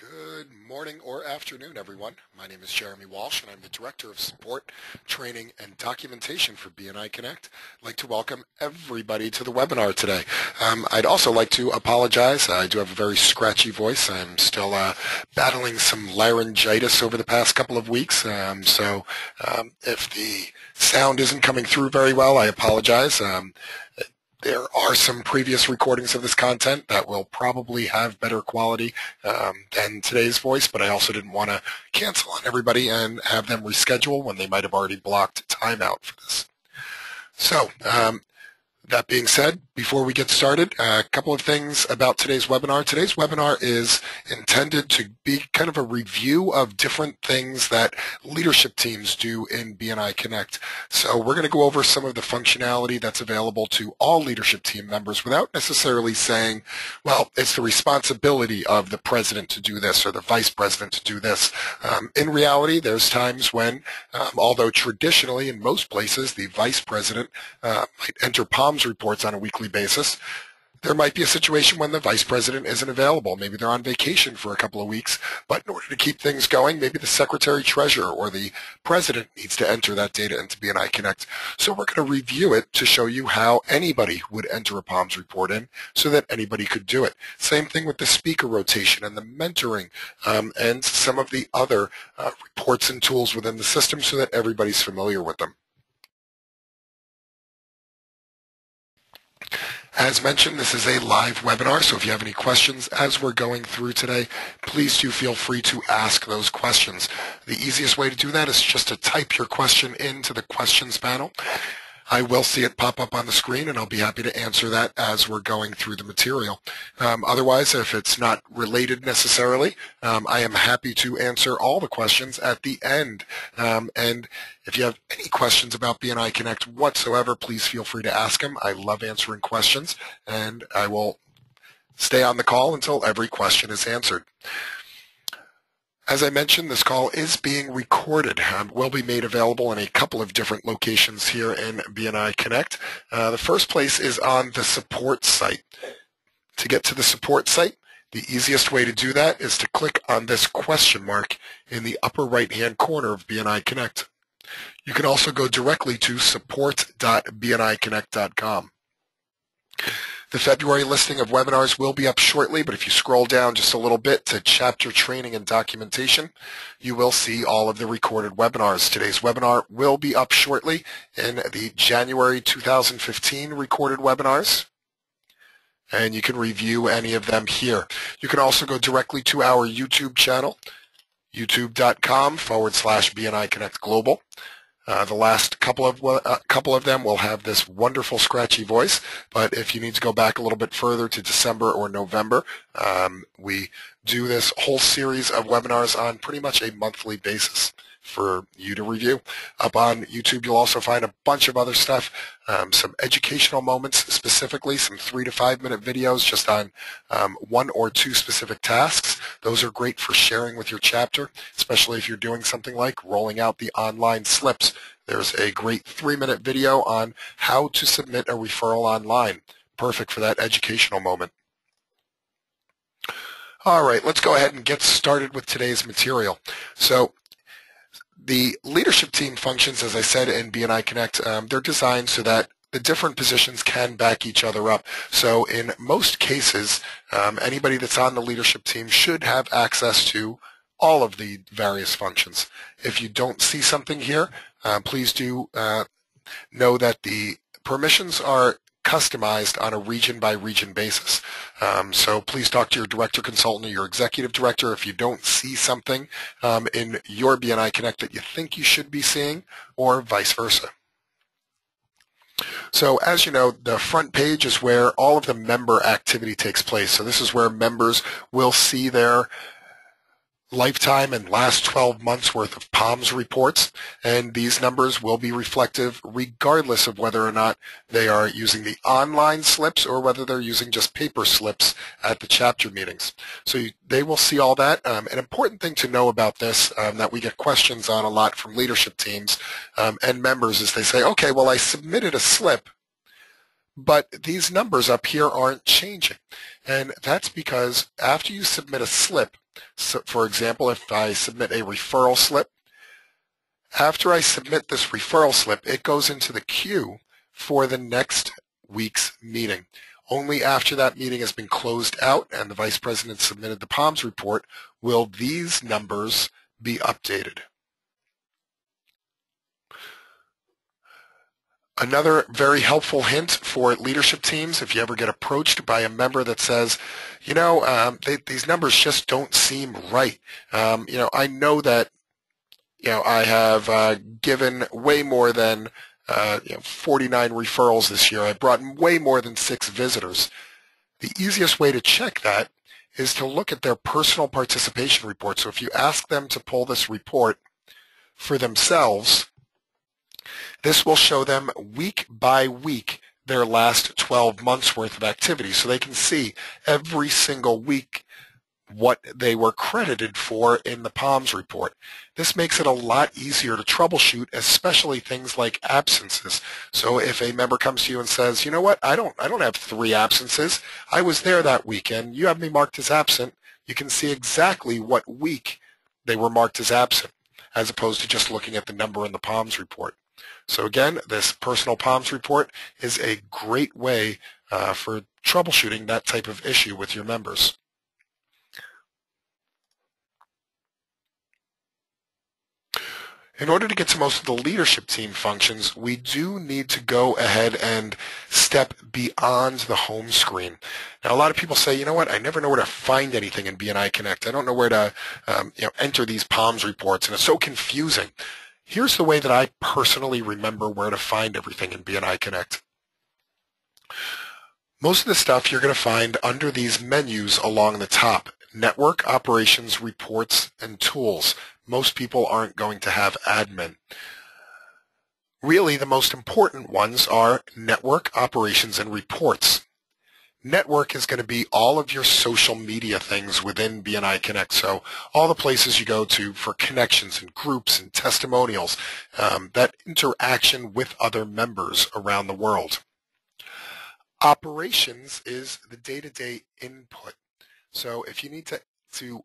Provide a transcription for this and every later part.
Good morning or afternoon, everyone. My name is Jeremy Walsh, and I'm the Director of Support, Training, and Documentation for BNI Connect. I'd like to welcome everybody to the webinar today. I'd also like to apologize. I do have a very scratchy voice. I'm still battling some laryngitis over the past couple of weeks, so if the sound isn't coming through very well, I apologize. There are some previous recordings of this content that will probably have better quality than today's voice, but I also didn't want to cancel on everybody and have them reschedule when they might have already blocked time out for this. So that being said, before we get started, a couple of things about today's webinar. Today's webinar is intended to be kind of a review of different things that leadership teams do in BNI Connect. So we're going to go over some of the functionality that's available to all leadership team members without necessarily saying, well, it's the responsibility of the president to do this or the vice president to do this. In reality, there's times when, although traditionally in most places the vice president might enter POMS reports on a weekly basis, there might be a situation when the vice president isn't available. Maybe they're on vacation for a couple of weeks, but in order to keep things going, maybe the secretary treasurer or the president needs to enter that data into BNI Connect. So we're going to review it to show you how anybody would enter a POMS report in so that anybody could do it. Same thing with the speaker rotation and the mentoring and some of the other reports and tools within the system so that everybody's familiar with them. As mentioned, this is a live webinar, so if you have any questions as we're going through today, please do feel free to ask those questions. The easiest way to do that is just to type your question into the questions panel. I will see it pop up on the screen, and I'll be happy to answer that as we're going through the material. Otherwise, if it's not related necessarily, I am happy to answer all the questions at the end. And if you have any questions about BNI Connect whatsoever, please feel free to ask them. I love answering questions, and I will stay on the call until every question is answered. As I mentioned, this call is being recorded. Will be made available in a couple of different locations here in BNI Connect. The first place is on the support site. To get to the support site, the easiest way to do that is to click on this question mark in the upper right-hand corner of BNI Connect. You can also go directly to support.bniconnect.com. The February listing of webinars will be up shortly, but if you scroll down just a little bit to chapter training and documentation, you will see all of the recorded webinars. Today's webinar will be up shortly in the January 2015 recorded webinars, and you can review any of them here. You can also go directly to our YouTube channel, youtube.com/BNI Connect Global. The last couple of them will have this wonderful scratchy voice, but if you need to go back a little bit further to December or November, we do this whole series of webinars on pretty much a monthly basis for you to review. Up on YouTube, you'll also find a bunch of other stuff, some educational moments specifically, some 3 to 5 minute videos just on 1 or 2 specific tasks. Those are great for sharing with your chapter, especially if you're doing something like rolling out the online slips. There's a great 3-minute video on how to submit a referral online. Perfect for that educational moment. All right, let's go ahead and get started with today's material. So the leadership team functions, as I said, in BNI Connect, they're designed so that the different positions can back each other up. So in most cases, anybody that's on the leadership team should have access to all of the various functions. If you don't see something here, please do know that the permissions are customized on a region-by-region basis. So please talk to your director, consultant, or your executive director if you don't see something in your BNI Connect that you think you should be seeing, or vice versa. So as you know, the front page is where all of the member activity takes place. So this is where members will see their lifetime and last 12 months worth of POMS reports, and these numbers will be reflective regardless of whether or not they are using the online slips or whether they're using just paper slips at the chapter meetings. So they will see all that. An important thing to know about this that we get questions on a lot from leadership teams and members is they say, okay, well, I submitted a slip, but these numbers up here aren't changing. And that's because after you submit a slip, so for example, if I submit a referral slip, after I submit this referral slip, it goes into the queue for the next week's meeting. Only after that meeting has been closed out and the vice president submitted the POMS report will these numbers be updated. Another very helpful hint for leadership teams, if you ever get approached by a member that says, these numbers just don't seem right. I know that, I have given way more than 49 referrals this year. I brought in way more than 6 visitors. The easiest way to check that is to look at their personal participation report. So if you ask them to pull this report for themselves, this will show them week by week their last 12 months worth of activity. So they can see every single week what they were credited for in the POMS report. This makes it a lot easier to troubleshoot, especially things like absences. So if a member comes to you and says, you know what, I don't have 3 absences. I was there that weekend. You have me marked as absent. You can see exactly what week they were marked as absent, as opposed to just looking at the number in the POMS report. So again, this personal POMS report is a great way for troubleshooting that type of issue with your members. In order to get to most of the leadership team functions, we do need to go ahead and step beyond the home screen. Now, a lot of people say, you know what, I never know where to find anything in BNI Connect. I don't know where to enter these POMS reports, and it's so confusing. Here's the way that I personally remember where to find everything in BNI Connect. Most of the stuff you're going to find under these menus along the top: network, operations, reports, and tools. Most people aren't going to have admin. Really, the most important ones are network, operations, and reports. Network is going to be all of your social media things within BNI Connect. So all the places you go to for connections and groups and testimonials, that interaction with other members around the world. Operations is the day-to-day input. So if you need to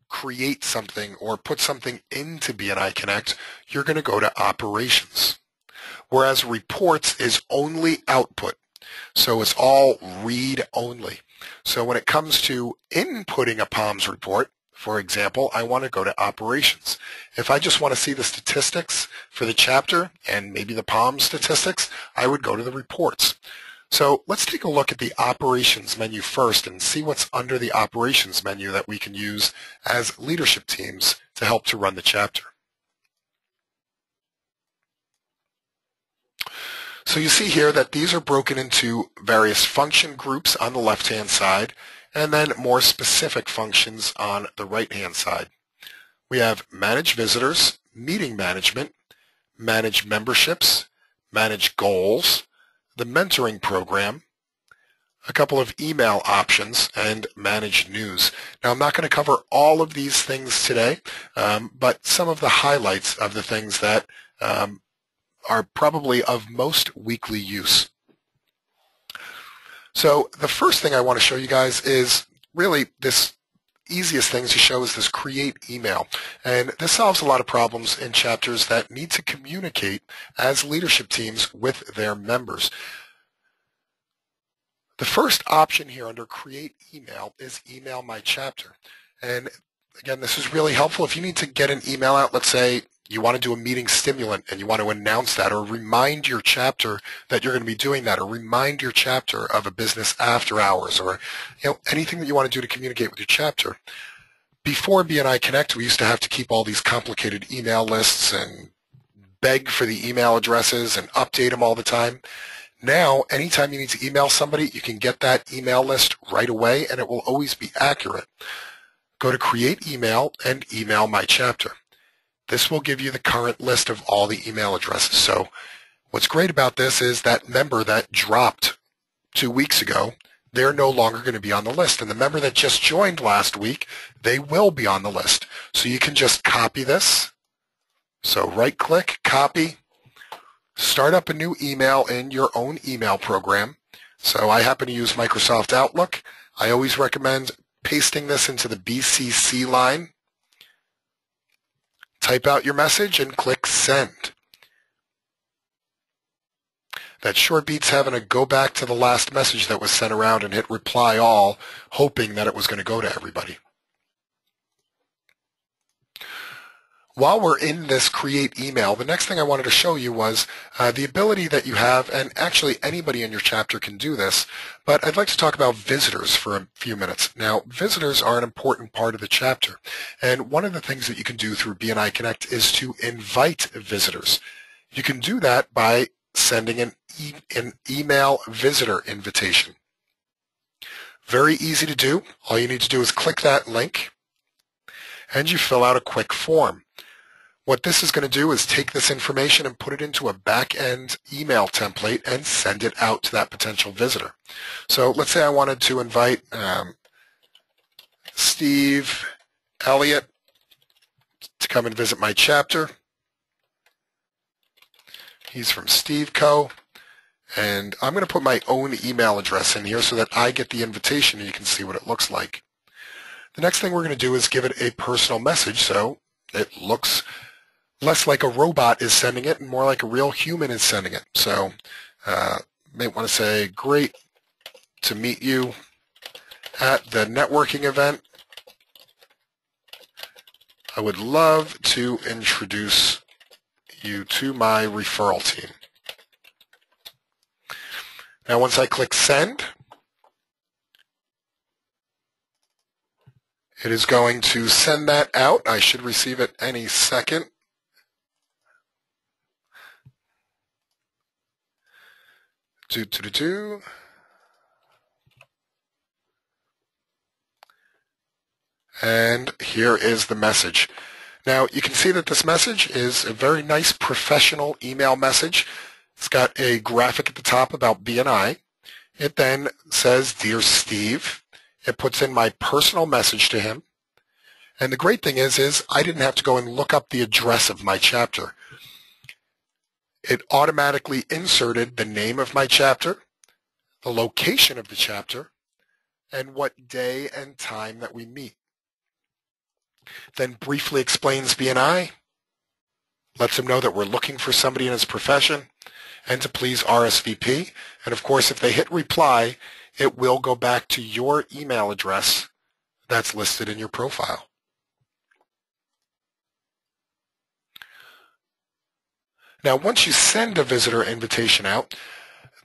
create something or put something into BNI Connect, you're going to go to operations. Whereas reports is only output. So it's all read only. So when it comes to inputting a POMS report, for example, I want to go to operations. If I just want to see the statistics for the chapter and maybe the POMS statistics, I would go to the reports. So let's take a look at the operations menu first and see what's under the operations menu that we can use as leadership teams to help to run the chapter. So you see here that these are broken into various function groups on the left-hand side and then more specific functions on the right-hand side. We have manage visitors, meeting management, manage memberships, manage goals, the mentoring program, a couple of email options, and manage news. Now, I'm not going to cover all of these things today, but some of the highlights of the things that are probably of most weekly use. So the first thing I want to show you guys is really this easiest thing to show is this create email. And this solves a lot of problems in chapters that need to communicate as leadership teams with their members. The first option here under create email is email my chapter. And again, this is really helpful if you need to get an email out. Let's say you want to do a meeting stimulant and you want to announce that or remind your chapter that you're going to be doing that, or remind your chapter of a business after hours, or anything that you want to do to communicate with your chapter. Before BNI Connect, we used to have to keep all these complicated email lists and beg for the email addresses and update them all the time. Now, anytime you need to email somebody, you can get that email list right away and it will always be accurate. Go to create email and email my chapter. This will give you the current list of all the email addresses. So what's great about this is that member that dropped 2 weeks ago, they're no longer going to be on the list. And the member that just joined last week, they will be on the list. So you can just copy this. So right-click, copy, start up a new email in your own email program. So I happen to use Microsoft Outlook. I always recommend pasting this into the BCC line. Type out your message and click send. That sure beats having to go back to the last message that was sent around and hit reply all, hoping that it was going to go to everybody. While we're in this create email, the next thing I wanted to show you was the ability that you have, and actually anybody in your chapter can do this, but I'd like to talk about visitors for a few minutes. Now, visitors are an important part of the chapter, and one of the things that you can do through BNI Connect is to invite visitors. You can do that by sending an email visitor invitation. Very easy to do. All you need to do is click that link, and you fill out a quick form. What this is going to do is take this information and put it into a back-end email template and send it out to that potential visitor. So let's say I wanted to invite Steve Elliott to come and visit my chapter. He's from Steve Co. And I'm going to put my own email address in here so that I get the invitation and you can see what it looks like. The next thing we're going to do is give it a personal message so it looks less like a robot is sending it and more like a real human is sending it. So may want to say, great to meet you at the networking event. I would love to introduce you to my referral team. Now once I click send, it is going to send that out. I should receive it any second. And here is the message. Now you can see that this message is a very nice professional email message. It's got a graphic at the top about BNI. It then says, Dear Steve. It puts in my personal message to him. And the great thing is I didn't have to go and look up the address of my chapter. It automatically inserted the name of my chapter, the location of the chapter, and what day and time that we meet. Then briefly explains BNI, lets him know that we're looking for somebody in his profession, and to please RSVP. And of course, if they hit reply, it will go back to your email address that's listed in your profile. Now, once you send a visitor invitation out,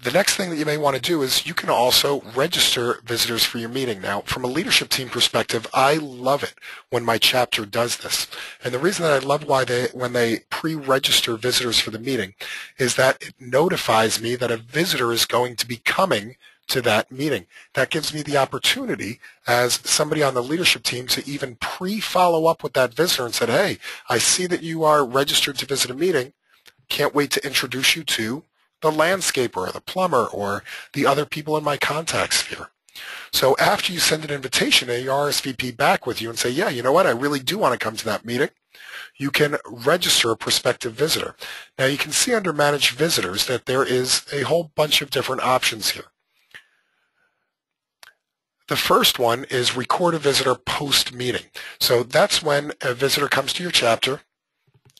the next thing that you may want to do is you can also register visitors for your meeting. Now, from a leadership team perspective, I love it when my chapter does this. And the reason that I love when they pre-register visitors for the meeting is that it notifies me that a visitor is going to be coming to that meeting. That gives me the opportunity as somebody on the leadership team to even pre-follow up with that visitor and said, hey, I see that you are registered to visit a meeting. Can't wait to introduce you to the landscaper or the plumber or the other people in my contact sphere. So after you send an invitation, they RSVP back with you and say, yeah, you know what, I really do want to come to that meeting. You can register a prospective visitor. Now you can see under Manage Visitors that there is a whole bunch of different options here. The first one is record a visitor post-meeting. So that's when a visitor comes to your chapter.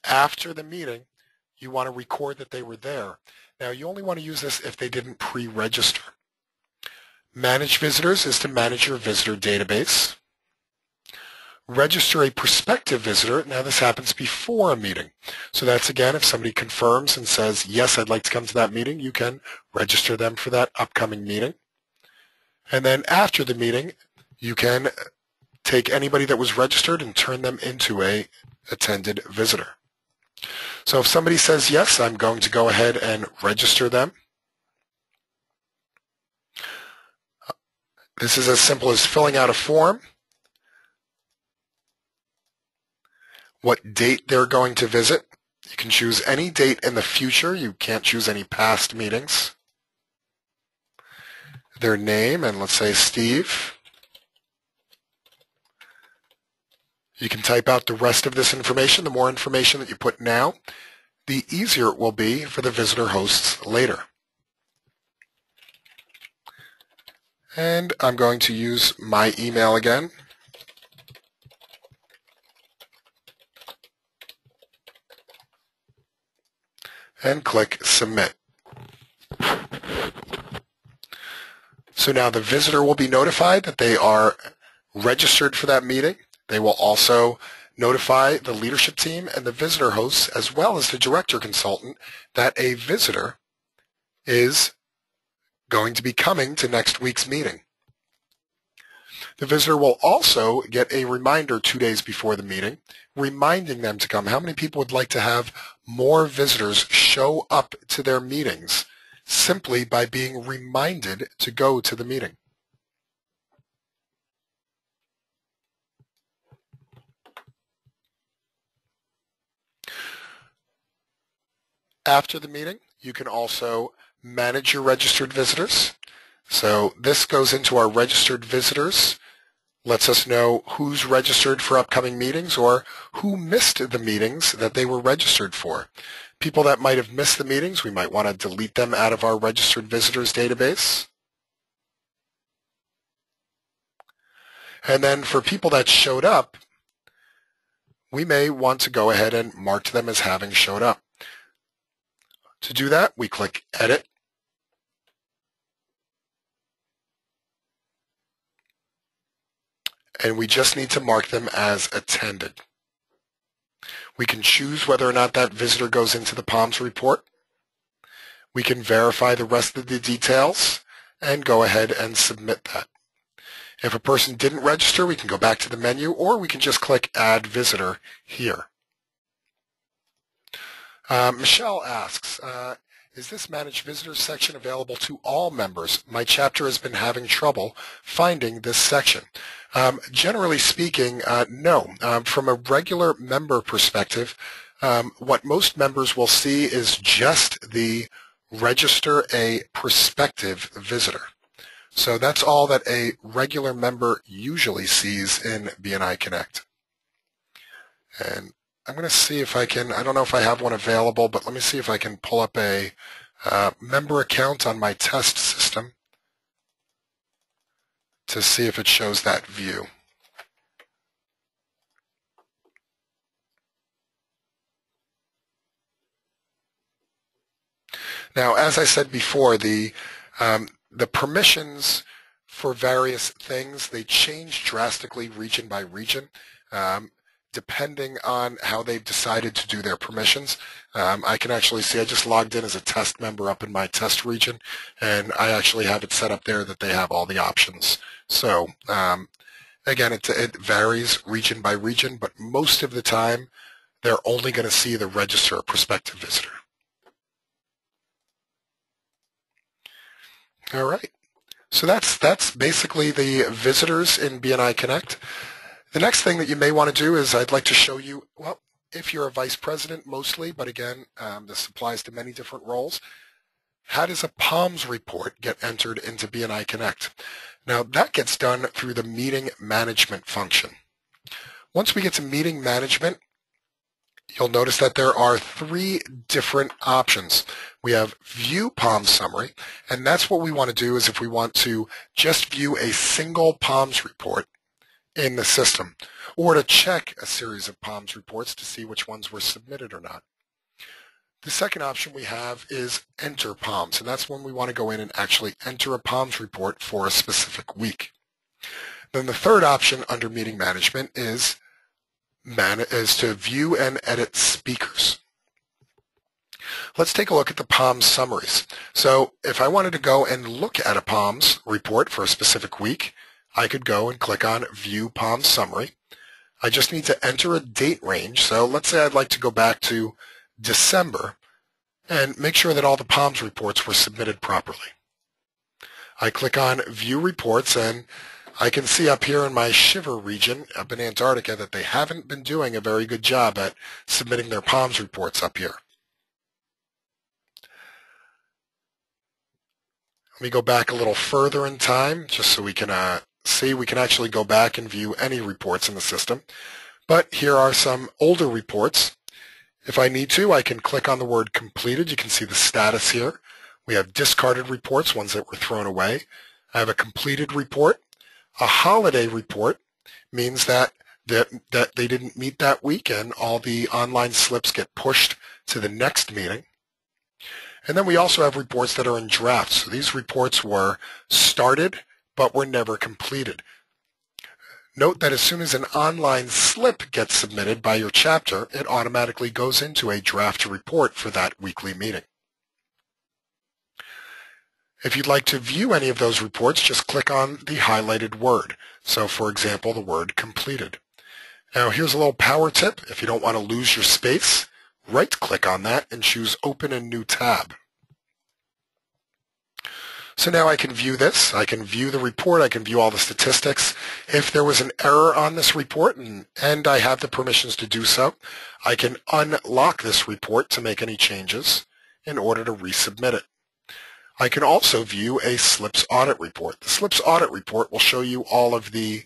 After the meeting, you want to record that they were there. Now, you only want to use this if they didn't pre-register. Manage Visitors is to manage your visitor database. Register a prospective visitor. Now, this happens before a meeting. So that's, again, if somebody confirms and says, yes, I'd like to come to that meeting, you can register them for that upcoming meeting. And then after the meeting, you can take anybody that was registered and turn them into a attended visitor. So if somebody says, yes, I'm going to go ahead and register them. This is as simple as filling out a form, what date they're going to visit. You can choose any date in the future. You can't choose any past meetings. Their name, and let's say Steve. You can type out the rest of this information. The more information that you put now, the easier it will be for the visitor hosts later. And I'm going to use my email again. And click Submit. So now the visitor will be notified that they are registered for that meeting. They will also notify the leadership team and the visitor hosts, as well as the director consultant, that a visitor is going to be coming to next week's meeting. The visitor will also get a reminder 2 days before the meeting, reminding them to come. How many people would like to have more visitors show up to their meetings simply by being reminded to go to the meeting? After the meeting, you can also manage your registered visitors. So this goes into our registered visitors, lets us know who's registered for upcoming meetings or who missed the meetings that they were registered for. People that might have missed the meetings, we might want to delete them out of our registered visitors database. And then for people that showed up, we may want to go ahead and mark them as having showed up. To do that, we click Edit. And we just need to mark them as attended. We can choose whether or not that visitor goes into the POMS report. We can verify the rest of the details and go ahead and submit that. If a person didn't register, we can go back to the menu, or we can just click Add Visitor here. Michelle asks, is this Manage Visitors section available to all members? My chapter has been having trouble finding this section. Generally speaking, no. From a regular member perspective, what most members will see is just the register a prospective visitor. So that's all that a regular member usually sees in BNI Connect. And I'm going to see if I can, I don't know if I have one available, but let me see if I can pull up a member account on my test system to see if it shows that view. Now, as I said before, the permissions for various things, they change drastically region by region. Depending on how they've decided to do their permissions. I can actually see I just logged in as a test member up in my test region, and I actually have it set up there that they have all the options. So again, it varies region by region, but most of the time they're only going to see the register a prospective visitor. All right. So that's basically the visitors in BNI Connect. The next thing that you may want to do is I'd like to show you, well, if you're a vice president mostly, but again, this applies to many different roles, how does a POMS report get entered into BNI Connect? Now, that gets done through the meeting management function. Once we get to meeting management, you'll notice that there are 3 different options. We have View POMS Summary, and that's what we want to do is if we want to just view a single POMS report in the system, or to check a series of POMS reports to see which ones were submitted or not. The second option we have is Enter POMS, and that's when we want to go in and actually enter a POMS report for a specific week. Then the third option under Meeting Management is to view and edit speakers. Let's take a look at the POMS summaries. So if I wanted to go and look at a POMS report for a specific week, I could go and click on View POMS Summary. I just need to enter a date range. So let's say I'd like to go back to December and make sure that all the POMS reports were submitted properly. I click on View Reports, and I can see up here in my Shiver region up in Antarctica that they haven't been doing a very good job at submitting their POMS reports up here. Let me go back a little further in time just so we can see we can actually go back and view any reports in the system. But here are some older reports. If I need to, I can click on the word completed. You can see the status here. We have discarded reports, ones that were thrown away. I have a completed report. A holiday report means that they didn't meet that week, and all the online slips get pushed to the next meeting. And then we also have reports that are in drafts. So these reports were started but were never completed. Note that as soon as an online slip gets submitted by your chapter, it automatically goes into a draft report for that weekly meeting. If you'd like to view any of those reports, just click on the highlighted word. So for example, the word completed. Now here's a little power tip. If you don't want to lose your space, right-click on that and choose Open a New Tab. So now I can view this. I can view the report. I can view all the statistics. If there was an error on this report, and I have the permissions to do so, I can unlock this report to make any changes in order to resubmit it. I can also view a slips audit report. The slips audit report will show you all of the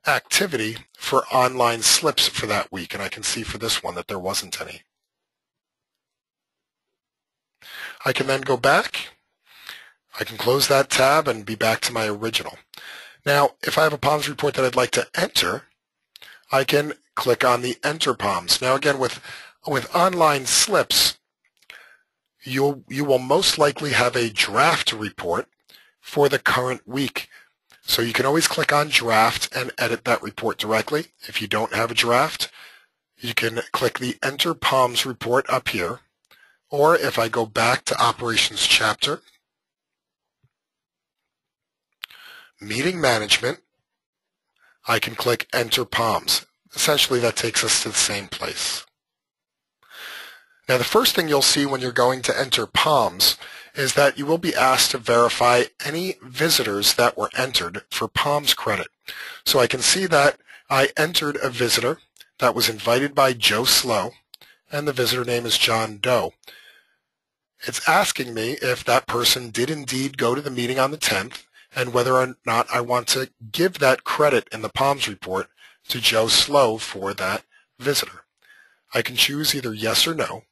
activity for online slips for that week, and I can see for this one that there wasn't any. I can then go back. I can close that tab and be back to my original. Now, if I have a POMS report that I'd like to enter, I can click on the Enter POMS. Now again, with online slips, you will most likely have a draft report for the current week. So you can always click on Draft and edit that report directly. If you don't have a draft, you can click the Enter POMS report up here. Or if I go back to Operations Chapter, Meeting Management, I can click Enter POMS. Essentially, that takes us to the same place. Now, the first thing you'll see when you're going to enter POMS is that you will be asked to verify any visitors that were entered for POMS credit. So I can see that I entered a visitor that was invited by Joe Slow, and the visitor name is John Doe. It's asking me if that person did indeed go to the meeting on the 10th, and whether or not I want to give that credit in the POMS report to Joe Slow for that visitor. I can choose either yes or no.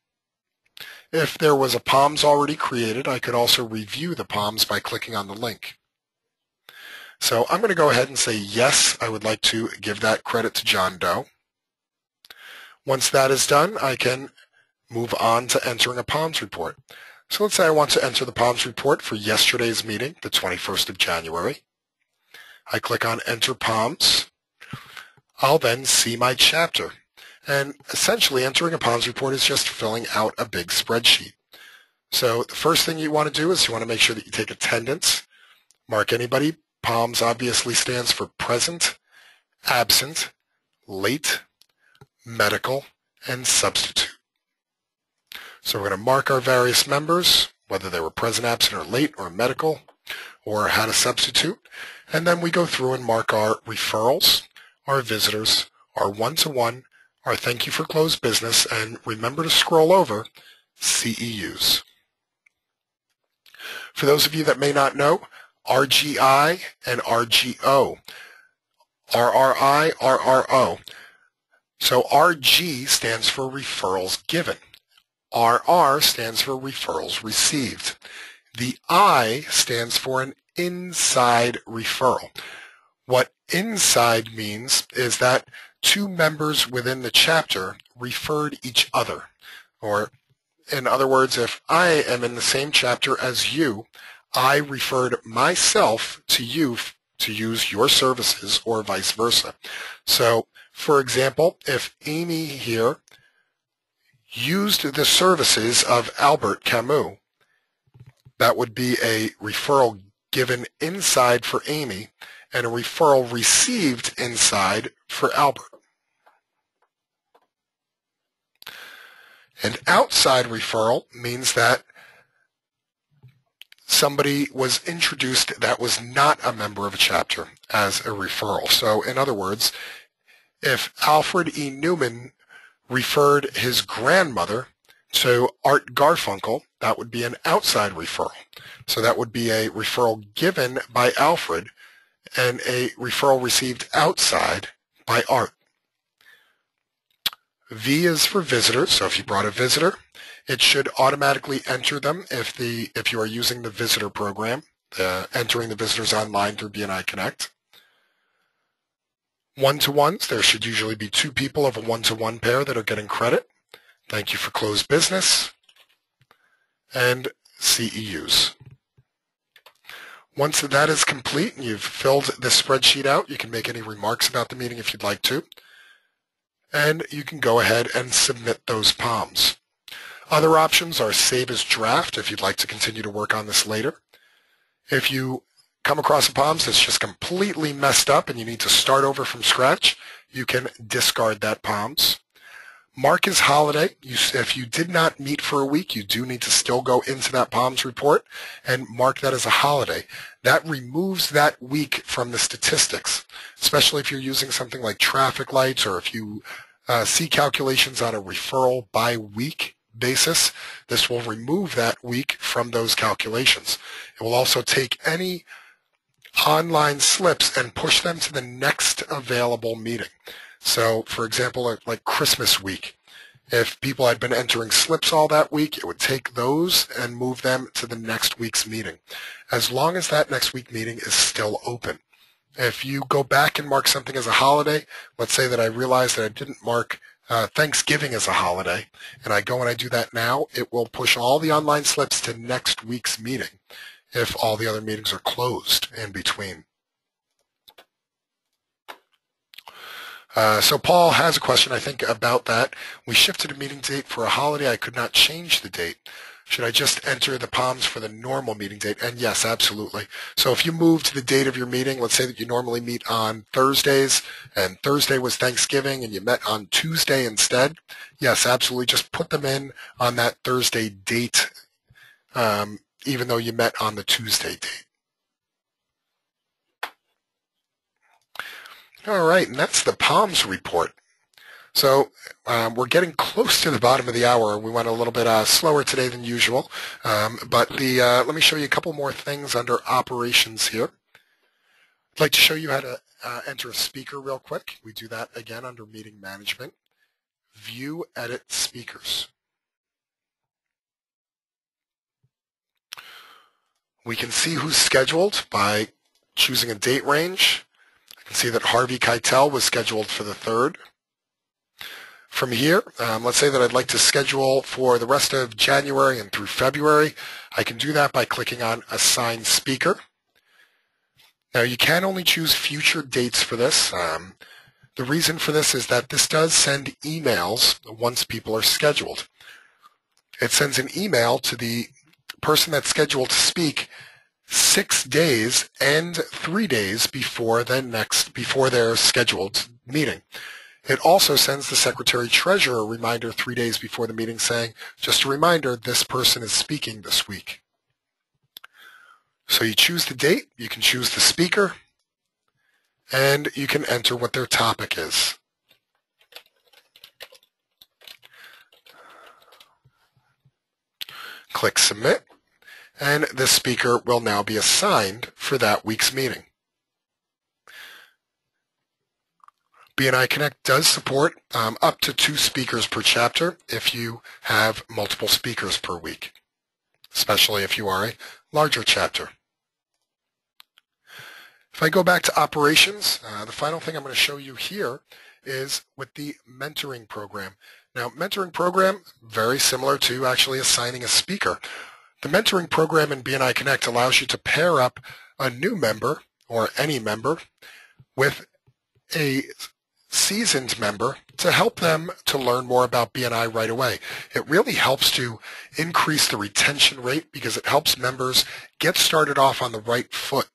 If there was a POMS already created, I could also review the POMS by clicking on the link. So I'm going to go ahead and say yes, I would like to give that credit to John Doe. Once that is done, I can move on to entering a POMS report. So let's say I want to enter the POMS report for yesterday's meeting, the 21st of January. I click on Enter POMS. I'll then see my chapter. And essentially, entering a POMS report is just filling out a big spreadsheet. So the first thing you want to do is you want to make sure that you take attendance, mark anybody. POMS obviously stands for present, absent, late, medical, and substitute. So we're going to mark our various members, whether they were present, absent, or late, or medical, or had a substitute. And then we go through and mark our referrals, our visitors, our one-to-one, our thank you for closed business, and remember to scroll over CEUs. For those of you that may not know, RGI and RGO, RRI, RRO. So RG stands for referrals given. RR stands for referrals received. The I stands for an inside referral. What inside means is that two members within the chapter referred each other. Or in other words, if I am in the same chapter as you, I referred myself to you to use your services or vice versa. So, for example, if Amy here used the services of Albert Camus, that would be a referral given inside for Amy and a referral received inside for Albert. An outside referral means that somebody was introduced that was not a member of a chapter as a referral. So in other words, if Alfred E. Newman referred his grandmother to Art Garfunkel, that would be an outside referral. So that would be a referral given by Alfred and a referral received outside by Art. V is for visitors, so if you brought a visitor, it should automatically enter them if you are using the visitor program, entering the visitors online through BNI Connect. One-to-ones, there should usually be two people of a one-to-one pair that are getting credit. Thank you for closed business. And CEUs. Once that is complete and you've filled the spreadsheet out, you can make any remarks about the meeting if you'd like to. And you can go ahead and submit those POMs. Other options are save as draft if you'd like to continue to work on this later. If you come across a POMs that's just completely messed up and you need to start over from scratch, you can discard that POMs. Mark as holiday. If you did not meet for a week, you do need to still go into that POMs report and mark that as a holiday. That removes that week from the statistics, especially if you're using something like traffic lights or if you see calculations on a referral by week basis. This will remove that week from those calculations. It will also take any online slips and push them to the next available meeting. So, for example, like Christmas week, if people had been entering slips all that week, it would take those and move them to the next week's meeting, as long as that next week meeting is still open. If you go back and mark something as a holiday, let's say that I realized that I didn't mark Thanksgiving as a holiday, and I go and I do that now, it will push all the online slips to next week's meeting if all the other meetings are closed in between. So Paul has a question, I think, about that. We shifted a meeting date for a holiday. I could not change the date. Should I just enter the POMs for the normal meeting date? And yes, absolutely. So if you move to the date of your meeting, let's say that you normally meet on Thursdays, and Thursday was Thanksgiving, and you met on Tuesday instead, yes, absolutely. Just put them in on that Thursday date, even though you met on the Tuesday date. All right, and that's the POMs report. So we're getting close to the bottom of the hour. We went a little bit slower today than usual, but let me show you a couple more things under operations here. I'd like to show you how to enter a speaker real quick. We do that again under meeting management. View, edit speakers. We can see who's scheduled by choosing a date range. I can see that Harvey Keitel was scheduled for the 3rd. From here, let's say that I'd like to schedule for the rest of January and through February. I can do that by clicking on Assign Speaker. Now, you can only choose future dates for this. The reason for this is that this does send emails once people are scheduled. It sends an email to the person that's scheduled to speak 6 days and 3 days before their scheduled meeting. It also sends the Secretary-Treasurer a reminder 3 days before the meeting saying, just a reminder, this person is speaking this week. So you choose the date, you can choose the speaker, and you can enter what their topic is. Click Submit, and this speaker will now be assigned for that week's meeting. BNI Connect does support up to 2 speakers per chapter if you have multiple speakers per week, especially if you are a larger chapter. If I go back to operations, the final thing I'm going to show you here is with the mentoring program. Now, mentoring program, very similar to actually assigning a speaker. The mentoring program in BNI Connect allows you to pair up a new member or any member with a seasoned member to help them to learn more about BNI right away. It really helps to increase the retention rate because it helps members get started off on the right foot.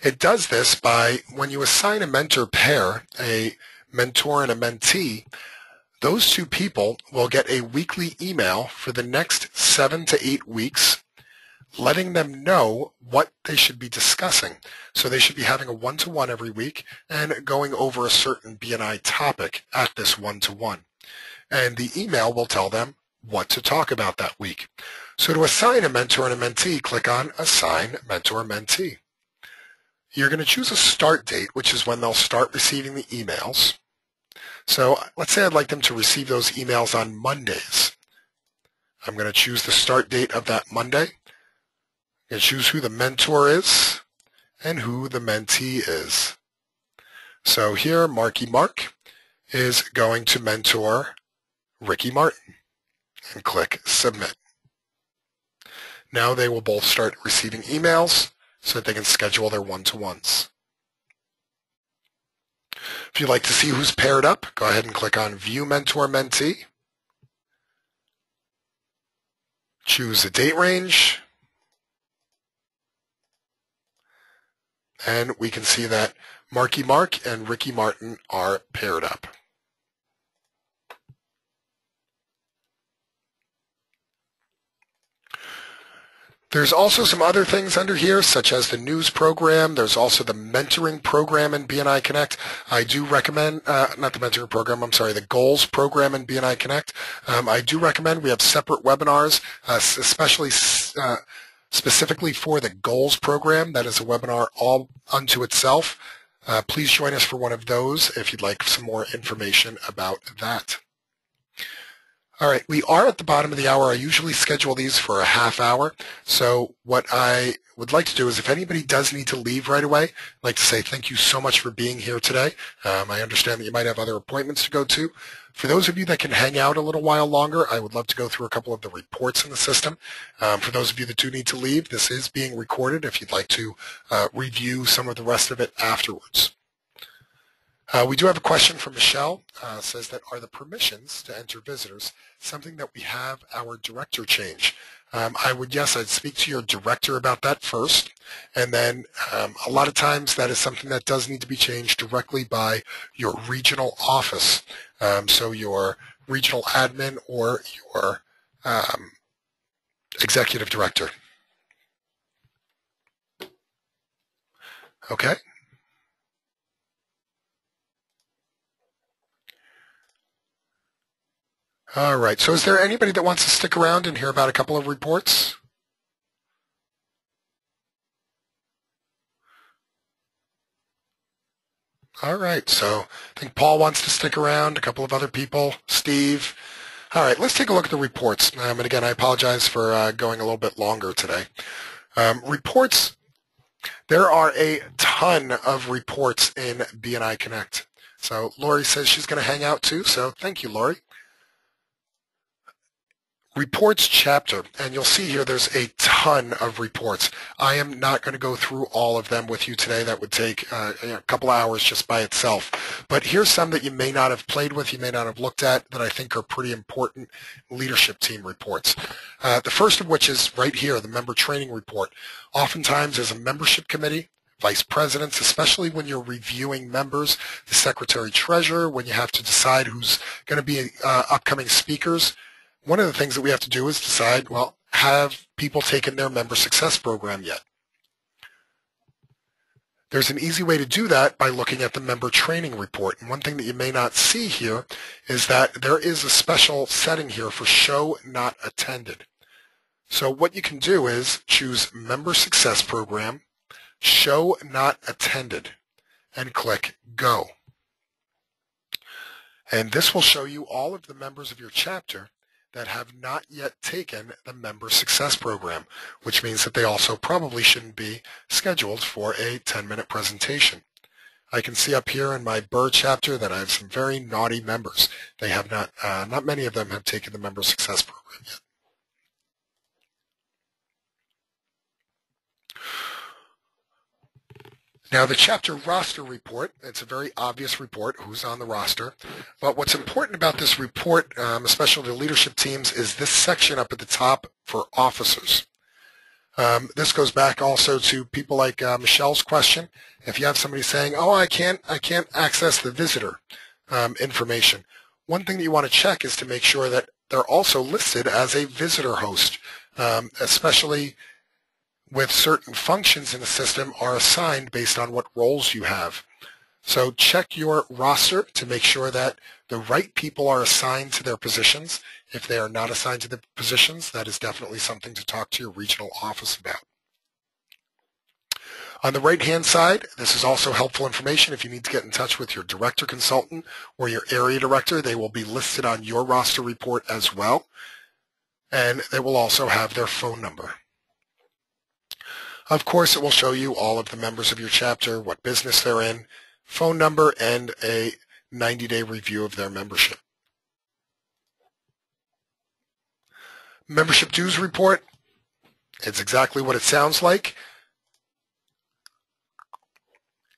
It does this by when you assign a mentor pair, a mentor and a mentee, those 2 people will get a weekly email for the next 7 to 8 weeks letting them know what they should be discussing. So they should be having a one-to-one every week and going over a certain BNI topic at this one-to-one. And the email will tell them what to talk about that week. So to assign a mentor and a mentee, click on Assign Mentor Mentee. You're going to choose a start date, which is when they'll start receiving the emails. So let's say I'd like them to receive those emails on Mondays. I'm going to choose the start date of that Monday. I'm going to choose who the mentor is and who the mentee is. So here, Marky Mark is going to mentor Ricky Martin, and click Submit. Now they will both start receiving emails so that they can schedule their one-to-ones. If you'd like to see who's paired up, go ahead and click on View Mentor Mentee. Choose a date range. And we can see that Marky Mark and Ricky Martin are paired up. There's also some other things under here, such as the news program. There's also the mentoring program in BNI Connect. I do recommend, not the mentoring program, I'm sorry, the goals program in BNI Connect. I do recommend we have separate webinars, especially specifically for the goals program. That is a webinar all unto itself. Please join us for one of those if you'd like some more information about that. All right, we are at the bottom of the hour. I usually schedule these for a half hour. So what I would like to do is if anybody does need to leave right away, I'd like to say thank you so much for being here today. I understand that you might have other appointments to go to. For those of you that can hang out a little while longer, I would love to go through a couple of the reports in the system. For those of you that do need to leave, this is being recorded if you'd like to review some of the rest of it afterwards. We do have a question from Michelle. Says that are the permissions to enter visitors something that we have our director change? I'd speak to your director about that first. And then a lot of times that is something that does need to be changed directly by your regional office. So your regional admin or your executive director. Okay. All right, so is there anybody that wants to stick around and hear about a couple of reports? All right, so I think Paul wants to stick around, a couple of other people, Steve. All right, let's take a look at the reports. And again, I apologize for going a little bit longer today. Reports, there are a ton of reports in BNI Connect. So Lori says she's going to hang out too, so thank you, Lori. Reports chapter, and you'll see here there's a ton of reports. I am not going to go through all of them with you today. That would take a couple hours just by itself. But here's some that you may not have played with, you may not have looked at, that I think are pretty important leadership team reports. The first of which is right here, the member training report. Oftentimes as a membership committee, vice presidents, especially when you're reviewing members, the secretary-treasurer, when you have to decide who's going to be upcoming speakers, one of the things that we have to do is decide, well, have people taken their member success program yet? There's an easy way to do that by looking at the member training report. And one thing that you may not see here is that there is a special setting here for show not attended. So what you can do is choose member success program, show not attended, and click go. And this will show you all of the members of your chapter that have not yet taken the Member Success Program, which means that they also probably shouldn't be scheduled for a 10-minute presentation. I can see up here in my Burr chapter that I have some very naughty members. They have not many of them have taken the Member Success Program yet. Now the chapter roster report, it's a very obvious report, who's on the roster. But what's important about this report, especially the leadership teams, is this section up at the top for officers. This goes back also to people like Michelle's question. If you have somebody saying, oh, I can't access the visitor information, one thing that you want to check is to make sure that they're also listed as a visitor host, especially with certain functions in the system are assigned based on what roles you have. So check your roster to make sure that the right people are assigned to their positions. If they are not assigned to the positions, that is definitely something to talk to your regional office about. On the right-hand side, this is also helpful information if you need to get in touch with your director consultant or your area director. They will be listed on your roster report as well, and they will also have their phone number. Of course, it will show you all of the members of your chapter, what business they're in, phone number, and a 90-day review of their membership. Membership dues report, it's exactly what it sounds like.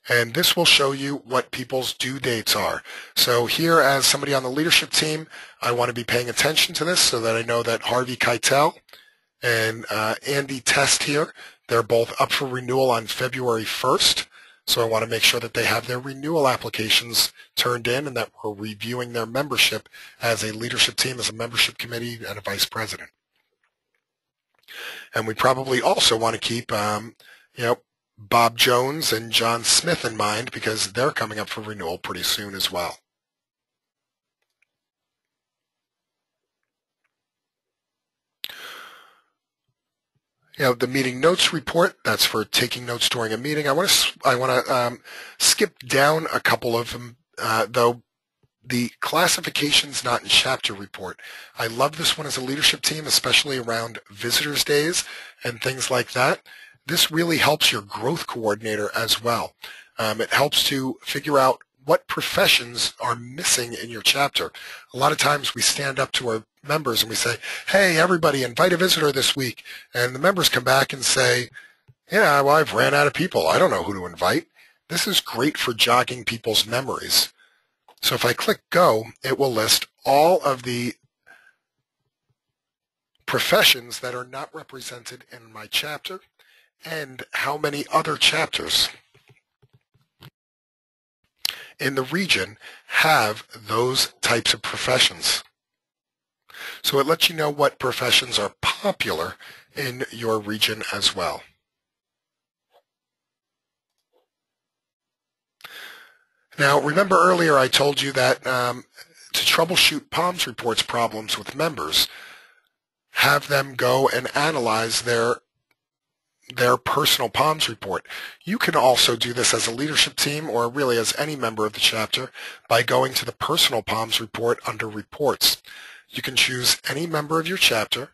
And this will show you what people's due dates are. So here, as somebody on the leadership team, I want to be paying attention to this so that I know that Harvey Keitel and Andy Test here, they're both up for renewal on February 1st. So I want to make sure that they have their renewal applications turned in and that we're reviewing their membership as a leadership team, as a membership committee, and a vice president. And we probably also want to keep, Bob Jones and John Smith in mind because they're coming up for renewal pretty soon as well. The meeting notes report, that's for taking notes during a meeting. I want to skip down a couple of them, though. The classifications not in chapter report. I love this one as a leadership team, especially around visitors days and things like that. This really helps your growth coordinator as well. It helps to figure out what professions are missing in your chapter. A lot of times we stand up to our members and we say, hey, everybody, invite a visitor this week. And the members come back and say, yeah, well, I've ran out of people. I don't know who to invite. This is great for jogging people's memories. So if I click go, it will list all of the professions that are not represented in my chapter and how many other chapters in the region have those types of professions. So it lets you know what professions are popular in your region as well. Now, remember earlier I told you that to troubleshoot POMS reports problems with members, have them go and analyze their personal POMS report. You can also do this as a leadership team or really as any member of the chapter by going to the personal POMS report under reports. You can choose any member of your chapter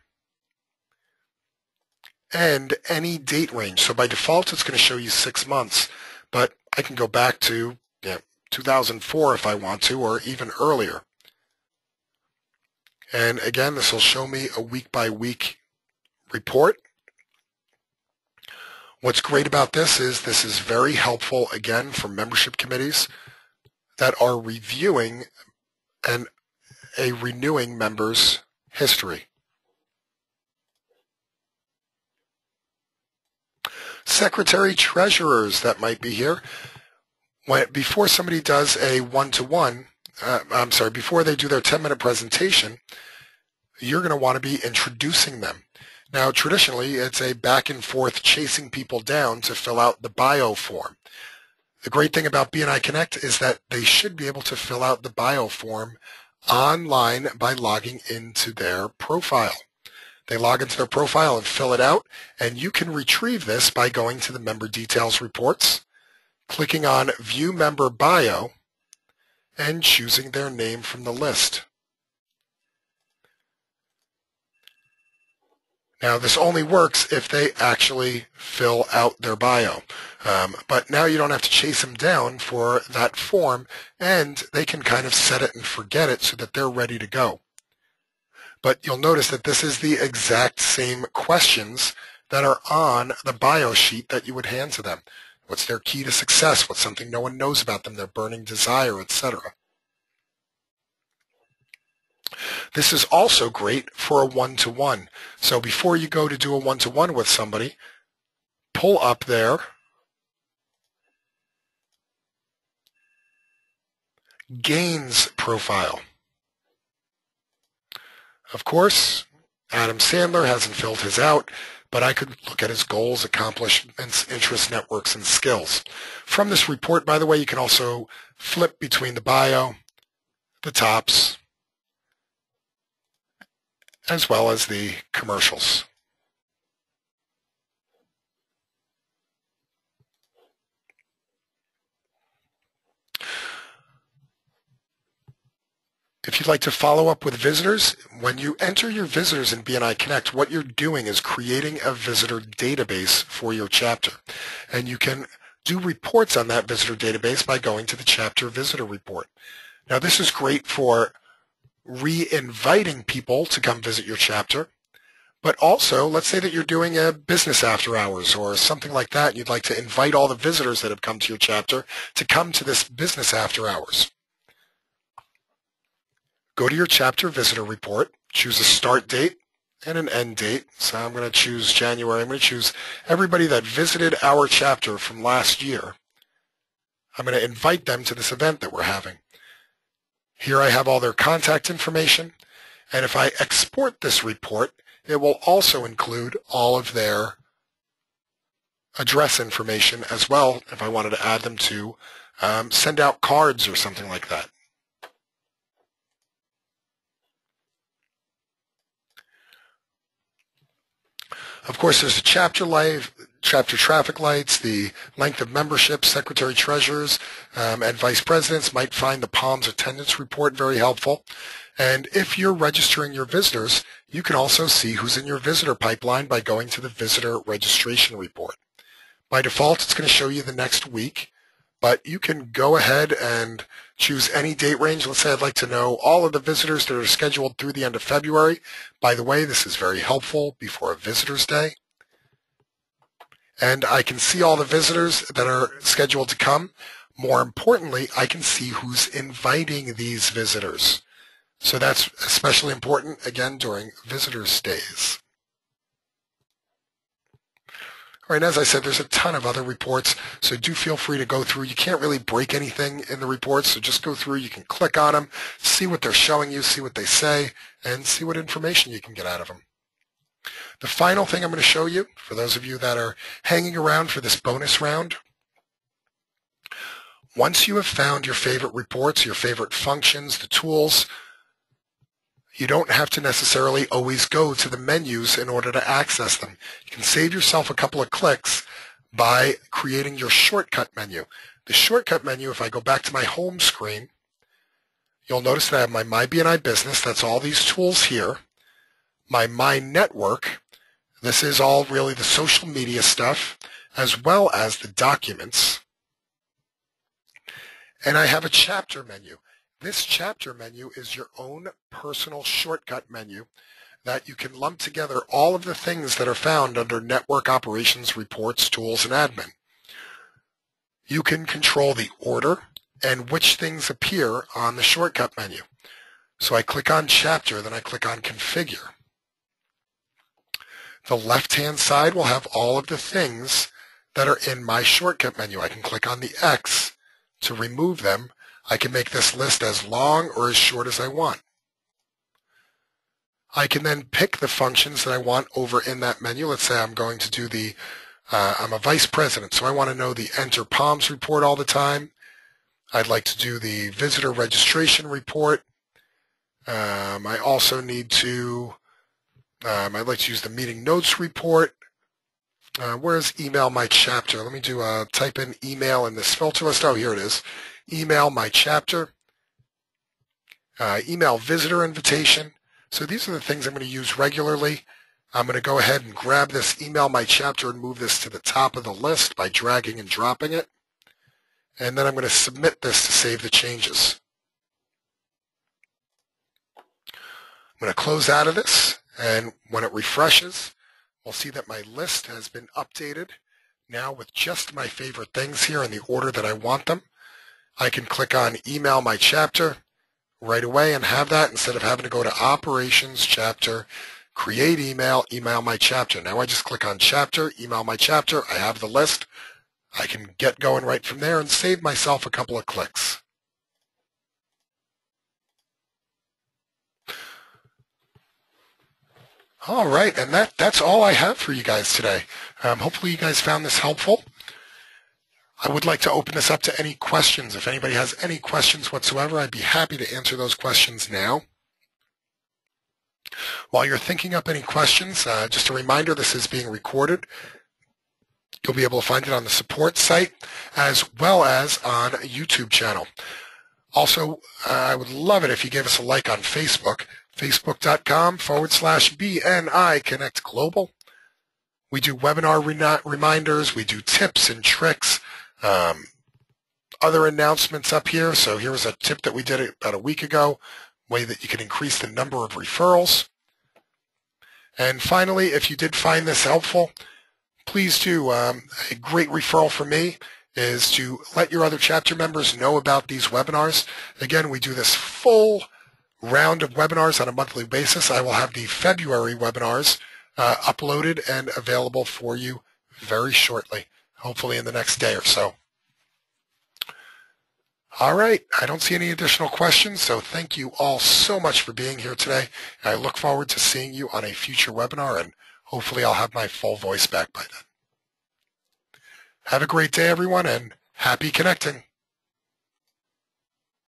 and any date range. So by default, it's going to show you 6 months, but I can go back to 2004 if I want to, or even earlier. And again, this will show me a week-by-week report. What's great about this is very helpful, again, for membership committees that are reviewing a renewing member's history. Secretary treasurers that might be here. Before somebody does a one-to-one, before they do their 10-minute presentation, you're going to want to be introducing them. Now, traditionally, it's a back and forth chasing people down to fill out the bio form. The great thing about BNI Connect is that they should be able to fill out the bio form online by logging into their profile. They log into their profile and fill it out, and you can retrieve this by going to the member details reports, clicking on View Member Bio, and choosing their name from the list. Now, this only works if they actually fill out their bio. But now you don't have to chase them down for that form, and they can kind of set it and forget it so that they're ready to go. But you'll notice that this is the exact same questions that are on the bio sheet that you would hand to them. What's their key to success? What's something no one knows about them? Their burning desire, etc. This is also great for a one-to-one. So before you go to do a one-to-one with somebody, pull up their gains profile. Of course, Adam Sandler hasn't filled his out, but I could look at his goals, accomplishments, interests, networks, and skills. From this report, by the way, you can also flip between the bio, the tops, as well as the commercials. you'd like to follow up with visitors, when you enter your visitors in BNI Connect, what you're doing is creating a visitor database for your chapter. And you can do reports on that visitor database by going to the chapter visitor report. Now, this is great for re-inviting people to come visit your chapter, but also, let's say that you're doing a business after hours or something like that, and you'd like to invite all the visitors that have come to your chapter to come to this business after hours. Go to your chapter visitor report, choose a start date and an end date. So I'm going to choose January. I'm going to choose everybody that visited our chapter from last year. I'm going to invite them to this event that we're having. Here I have all their contact information, and if I export this report, it will also include all of their address information as well if I wanted to add them to send out cards or something like that. Of course, there's the chapter traffic lights, the length of membership, secretary treasurers, and vice presidents might find the PALMS attendance report very helpful. And if you're registering your visitors, you can also see who's in your visitor pipeline by going to the visitor registration report. By default, it's going to show you the next week, but you can go ahead and choose any date range. Let's say I'd like to know all of the visitors that are scheduled through the end of February. By the way, this is very helpful before a visitor's day. And I can see all the visitors that are scheduled to come. More importantly, I can see who's inviting these visitors. So that's especially important, again, during visitors' days. All right, as I said, there's a ton of other reports, so do feel free to go through. You can't really break anything in the reports, so just go through. You can click on them, see what they're showing you, see what they say, and see what information you can get out of them. The final thing I'm going to show you, for those of you that are hanging around for this bonus round, once you have found your favorite reports, your favorite functions, the tools, you don't have to necessarily always go to the menus in order to access them. You can save yourself a couple of clicks by creating your shortcut menu. The shortcut menu, if I go back to my home screen, you'll notice that I have my My BNI Business. That's all these tools here. My Network. This is all really the social media stuff, as well as the documents. And I have a chapter menu. This chapter menu is your own personal shortcut menu that you can lump together all of the things that are found under Network Operations, Reports, Tools, and Admin. You can control the order and which things appear on the shortcut menu. So I click on Chapter, then I click on Configure. The left-hand side will have all of the things that are in my shortcut menu. I can click on the X to remove them. I can make this list as long or as short as I want. I can then pick the functions that I want over in that menu. Let's say I'm going to do the, I'm a vice president, so I want to know the Enter PALMS report all the time. I'd like to do the visitor registration report. I also need to, I'd like to use the meeting notes report. Where's email my chapter? Let me do type in email in this filter list. Oh, here it is. Email my chapter, email visitor invitation. So these are the things I'm going to use regularly. I'm going to go ahead and grab this email my chapter and move this to the top of the list by dragging and dropping it. And then I'm going to submit this to save the changes. I'm going to close out of this, and when it refreshes, we'll see that my list has been updated now with just my favorite things here in the order that I want them. I can click on Email My Chapter right away and have that instead of having to go to Operations, Chapter, Create Email, Email My Chapter. Now I just click on Chapter, Email My Chapter. I have the list. I can get going right from there and save myself a couple of clicks. All right, and that's all I have for you guys today. Hopefully you guys found this helpful. I would like to open this up to any questions. If anybody has any questions whatsoever, I'd be happy to answer those questions now. While you're thinking up any questions, just a reminder, this is being recorded. You'll be able to find it on the support site as well as on a YouTube channel. Also, I would love it if you gave us a like on Facebook, facebook.com/BNI Connect Global. We do webinar reminders. We do tips and tricks, other announcements up here. So here's a tip that we did about a week ago, way that you can increase the number of referrals. And finally, if you did find this helpful, please do. A great referral for me is to let your other chapter members know about these webinars. Again, we do this full round of webinars on a monthly basis. I will have the February webinars uploaded and available for you very shortly, hopefully in the next day or so. All right, I don't see any additional questions, so thank you all so much for being here today. I look forward to seeing you on a future webinar, and hopefully I'll have my full voice back by then. Have a great day, everyone, and happy connecting.